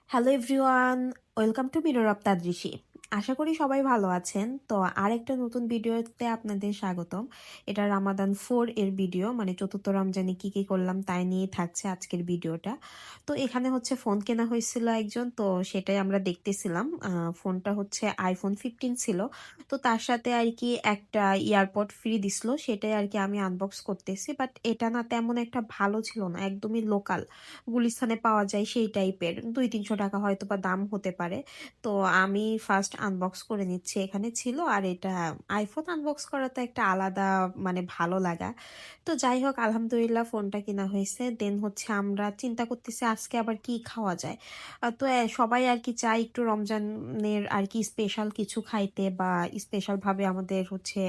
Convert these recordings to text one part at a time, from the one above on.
Hello everyone, welcome to mirror of তাদৃশি। আশা করি সবাই ভালো আছেন। তো আরেকটা নতুন ভিডিওতে আপনাদের স্বাগতম। এটা রামাদান 4 এর ভিডিও, মানে চতুর্থ রমজানে কি কি করলাম তাই নিয়ে থাকছে আজকের ভিডিওটা। তো এখানে হচ্ছে ফোন কেনা হয়েছিল একজন, তো সেটাই আমরা দেখতেছিলাম। ফোনটা হচ্ছে iPhone 15 ছিল। তো তার সাথে আর কি একটা ইয়ারপড ফ্রি দিছিল, সেটাই আর কি আমি আনবক্স করতেছি। বাট এটা না তেমন একটা ভালো ছিল না, একদমই লোকাল, গুলিস্তানে পাওয়া যায় সেই টাইপের, 200-300 টাকা হয়তো বা দাম হতে পারে। তো আমি ফার্স্ট আনবক্স করে নিচ্ছি, এখানে ছিল। আর এটা আইফোন আনবক্স করা তো একটা আলাদা, মানে ভালো লাগা। তো যাই হোক, আলহামদুলিল্লাহ ফোনটা কিনা হয়েছে। দেন হচ্ছে আমরা চিন্তা করতেছি আজকে আবার কি খাওয়া যায়। তো সবাই আর কি চাই একটু রমজানের আর কি স্পেশাল কিছু খাইতে, বা স্পেশাল ভাবে আমাদের হচ্ছে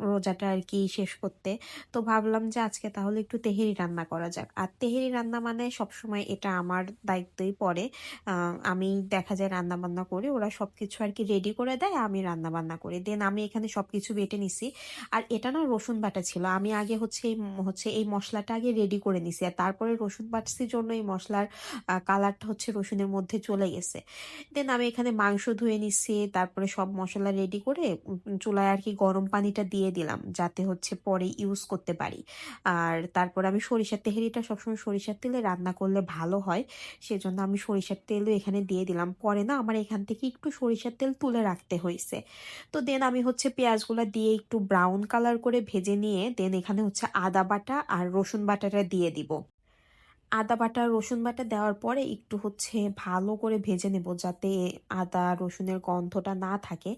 রোজাটা আর কি শেষ করতে। তো ভাবলাম যে আজকে তাহলে একটু তেহেরি রান্না করা যাক। আর তেহেরি রান্না মানে সবসময় এটা আমার দায়িত্বই পড়ে। আমি দেখা যায় রান্না বান্না করি, ওরা সবকিছু আর কি রেডি করে দেয়, আমি রান্না বান্না করি। দেন আমি এখানে সবকিছু বেটে নিছি। আর এটা না রসুন বাটা ছিল, আমি আগে হচ্ছে এই মশলাটা আগে রেডি করে নিছি, আর তারপরে রসুন বাটছি জন্য এই মশলার কালারটা হচ্ছে রসুনের মধ্যে চলে গেছে। দেন আমি এখানে মাংস ধুয়ে নিচ্ছি, তারপরে সব মশলা রেডি করে চুলায় আর কি গরম পানিটা দিয়ে দিলাম, যাতে হচ্ছে পরে ইউজ করতে পারি। আর তারপর আমি সরিষার তেহারিটা সবসময় সরিষার তেলে রান্না করলে ভালো হয়, সেজন্য আমি সরিষার তেলও এখানে দিয়ে দিলাম। পরে না আমার এখান থেকে একটু সরিষার তেল তুলে রাখতে হয়েছে। তো দেন আমি হচ্ছে পেঁয়াজগুলো দিয়ে একটু ব্রাউন কালার করে ভেজে নিয়ে দেন এখানে হচ্ছে আদা বাটা আর রসুন বাটাটা দিয়ে দিব। আদা বাটা রসুন বাটা দেওয়ার পরে একটু হচ্ছে ভালো করে ভেজে নেব, যাতে আদা রসুনের গন্ধটা না থাকে।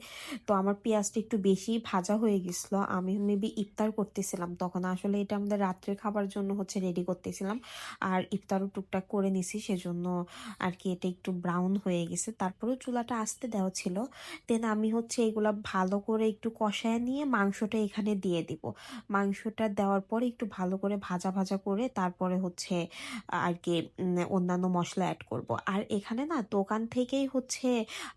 তো আমার পেঁয়াজটা একটু বেশি ভাজা হয়ে গেছিলো, আমি মেবি ইফতার করতেছিলাম তখন, আসলে এটা আমাদের রাত্রে খাবার জন্য হচ্ছে রেডি করতেছিলাম। আর ইফতারও টুকটাক করে নিছি, সেজন্য আর কি এটা একটু ব্রাউন হয়ে গেছে। তারপরেও চুলাটা আস্তে দেওয়া ছিল। দেন আমি হচ্ছে এগুলা ভালো করে একটু কষায় নিয়ে মাংসটা এখানে দিয়ে দিব। মাংসটা দেওয়ার পরে একটু ভালো করে ভাজা ভাজা করে তারপরে হচ্ছে আর কি অন্যান্য মশলা অ্যাড করব। আর এখানে না দোকান থেকেই হচ্ছে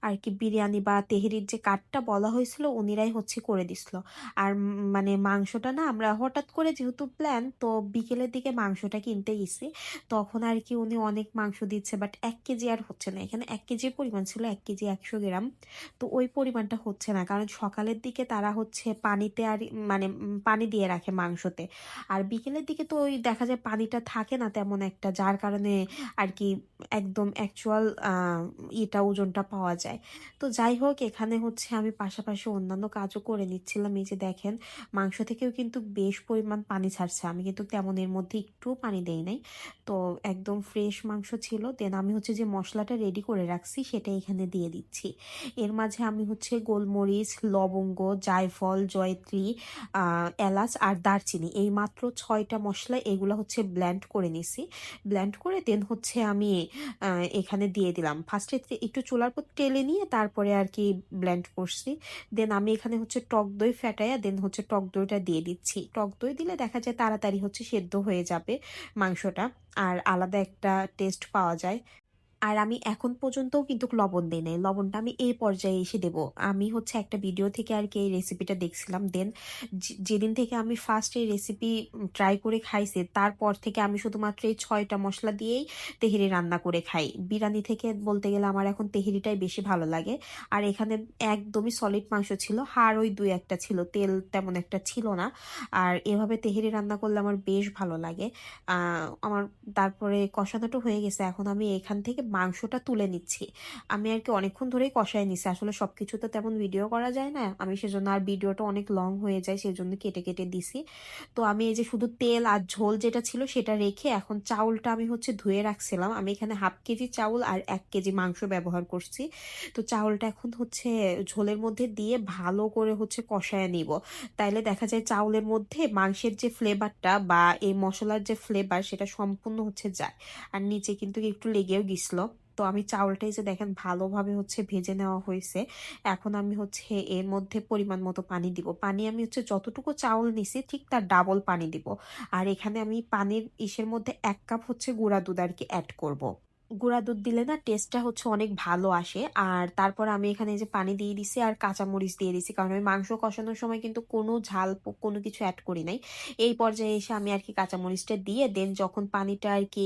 আর কি বিরিয়ানি বা তেহেরির যে কাটটা বলা হয়েছিল উনিরাই হচ্ছে করে দিছিল। আর মানে মাংসটা না আমরা হঠাৎ করে যেহেতু প্ল্যান, তো বিকেলের দিকে মাংসটা কিনতে গেছি। তখন আর কি উনি অনেক মাংস দিচ্ছে, বাট 1 কেজি আর হচ্ছে না। এখানে 1 কেজির পরিমাণ ছিল 1 কেজি 100 গ্রাম। তো ওই পরিমাণটা হচ্ছে না, কারণ সকালের দিকে তারা হচ্ছে পানিতে আর মানে পানি দিয়ে রাখে মাংসতে। আর বিকেলের দিকে তো ওই দেখা যায় পানিটা থাকে না তেমন একটা, যার কারণে আর কি একদম অ্যাকচুয়াল এটা ওজনটা পাওয়া যায়। তো যাই হোক, এখানে হচ্ছে আমি পাশাপাশি অন্যান্য কাজও করে নিচ্ছিলাম। এই যে দেখেন, মাংস থেকেও কিন্তু বেশ পরিমাণ পানি ছাড়ছে, আমি কিন্তু তেমন এর মধ্যে একটু পানি দেই নাই। তো একদম ফ্রেশ মাংস ছিল। দেন আমি হচ্ছে যে মশলাটা রেডি করে রাখছি সেটা এখানে দিয়ে দিচ্ছি। এর মাঝে আমি হচ্ছে গোলমরিচ, লবঙ্গ, জায়ফল, জয়ত্রী, এলাচ আর দারচিনি, এই মাত্র 6টা মশলা, এগুলো হচ্ছে ব্লেন্ড করে নিছি। ব্লেন্ড করে দেন হচ্ছে আমি এখানে দিয়ে দিলাম। ফার্স্টে একটু চুলার পর টেলে নিয়ে তারপরে আর কি ব্লেন্ড করছি। দেন আমি এখানে হচ্ছে টক দই ফেটাইয়া দেন হচ্ছে টক দইটা দিয়ে দিচ্ছি। টক দই দিলে দেখা যায় তাড়াতাড়ি হচ্ছে সেদ্ধ হয়ে যাবে মাংসটা, আর আলাদা একটা টেস্ট পাওয়া যায়। আর আমি এখন পর্যন্তও কিন্তু লবণ দিই নাই, লবণটা আমি এই পর্যায়ে এসে দেব। আমি হচ্ছে একটা ভিডিও থেকে আর কি এই রেসিপিটা দেখছিলাম। দেন যেদিন থেকে আমি ফার্স্ট এই রেসিপি ট্রাই করে খাইছি, তারপর থেকে আমি শুধুমাত্র এই 6টা মশলা দিয়েই তেহেরি রান্না করে খাই। বিরিয়ানি থেকে বলতে গেলে আমার এখন তেহেরিটাই বেশি ভালো লাগে। আর এখানে একদমই সলিড মাংস ছিল, হাড় ওই 2-1টা ছিল, তেল তেমন একটা ছিল না। আর এভাবে তেহেরি রান্না করলে আমার বেশ ভালো লাগে। আমার তারপরে কষানোটা হয়ে গেছে, এখন আমি এখান থেকে মাংসটা তুলে নিচ্ছি। আমি আর কি অনেকক্ষণ ধরেই কষায় নিচ্ছি, আসলে সবকিছু তো তেমন ভিডিও করা যায় না, আমি সেজন্য, আর ভিডিওটা অনেক লং হয়ে যায় সেজন্য কেটে কেটে দিছি। তো আমি এই যে শুধু তেল আর ঝোল যেটা ছিল সেটা রেখে এখন চাউলটা আমি হচ্ছে ধুয়ে রাখছিলাম। আমি এখানে 1/2 কেজি চাউল আর 1 কেজি মাংস ব্যবহার করছি। তো চাউলটা এখন হচ্ছে ঝোলের মধ্যে দিয়ে ভালো করে হচ্ছে কষায় নিব। তাইলে দেখা যায় চাউলের মধ্যে মাংসের যে ফ্লেভারটা বা এই মশলার যে ফ্লেভার সেটা সম্পূর্ণ হচ্ছে যায়। আর নিচে কিন্তু একটু লেগেও গেছিল। তো আমি চাউলটাই যে দেখেন ভালোভাবে হচ্ছে ভেজে নেওয়া হয়েছে। এখন আমি হচ্ছে এর মধ্যে পরিমাণ মতো পানি দিব। পানি আমি হচ্ছে যতটুকু চাউল নিছি ঠিক তার ডাবল পানি দিব। আর এখানে আমি পানির ইসের মধ্যে 1 কাপ হচ্ছে গুঁড়া দুধ আর কি অ্যাড করব। গুঁড়া দুধ দিলে না টেস্টটা হচ্ছে অনেক ভালো আসে। আর তারপর আমি এখানে এই যে পানি দিয়ে দিছি আর কাঁচামরিচ দিয়ে দিছি, কারণ আমি মাংস কষানোর সময় কিন্তু কোনো ঝাল কোনো কিছু অ্যাড করি নাই। এই পর্যায়ে এসে আমি আর কি কাঁচামরিচটা দিয়ে দেন যখন পানিটা আর কি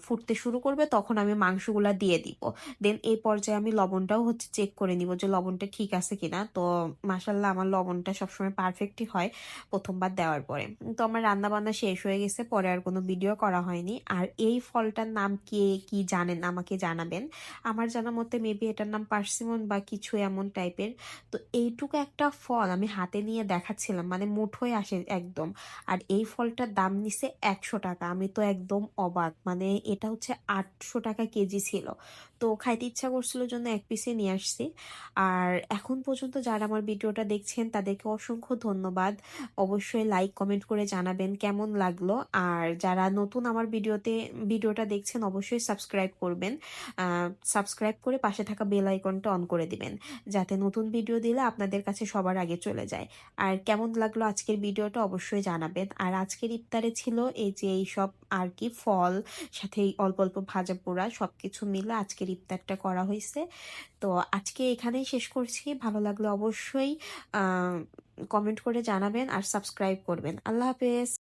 ফুটতে শুরু করবে তখন আমি মাংসগুলা দিয়ে দিব। দেন এই পর্যায়ে আমি লবণটাও হচ্ছে চেক করে নিব যে লবণটা ঠিক আছে কিনা। তো মাশাল্লাহ আমার লবণটা সবসময় পারফেক্টই হয় প্রথমবার দেওয়ার পরে। তো আমার রান্না বান্না শেষ হয়ে গেছে, পরে আর কোনো ভিডিও করা হয়নি। আর এই ফলটার নাম কে কি জানেন আমাকে জানাবেন। আমার জানা মতে মেবি এটার নাম পার্সিমন বা কিছু এমন টাইপের। তো এইটুকু একটা ফল আমি হাতে নিয়ে দেখাচ্ছিলাম, মানে মুঠোয় আসে একদম। আর এই ফলটার দাম নিছে 100 টাকা। আমি তো একদম অবাক, মানে এটা হচ্ছে 800 টাকা কেজি ছিল। তো খাইতে ইচ্ছা করছিল জন্য এক পিসে নিয়ে আসছি। আর এখন পর্যন্ত যারা আমার ভিডিওটা দেখছেন তাদেরকে অসংখ্য ধন্যবাদ। অবশ্যই লাইক কমেন্ট করে জানাবেন কেমন লাগলো। আর যারা নতুন আমার ভিডিওটা দেখছেন অবশ্যই সাবস্ক্রাইব করবেন। সাবস্ক্রাইব করে পাশে থাকা বেল আইকনটা অন করে দিবেন, যাতে নতুন ভিডিও দিলে আপনাদের কাছে সবার আগে চলে যায়। আর কেমন লাগলো আজকের ভিডিওটা অবশ্যই জানাবেন। আর আজকের ইফতারে ছিল এই যে এই সব আর কি ফল, সাথে এই অল্প অল্প ভাজা পোড়া সবকিছু মিলে আজকের ইফতারটা করা হয়েছে। তো আজকে এখানেই শেষ করছি। ভালো লাগলে অবশ্যই কমেন্ট করে জানাবেন আর সাবস্ক্রাইব করবেন। আল্লাহ হাফেজ।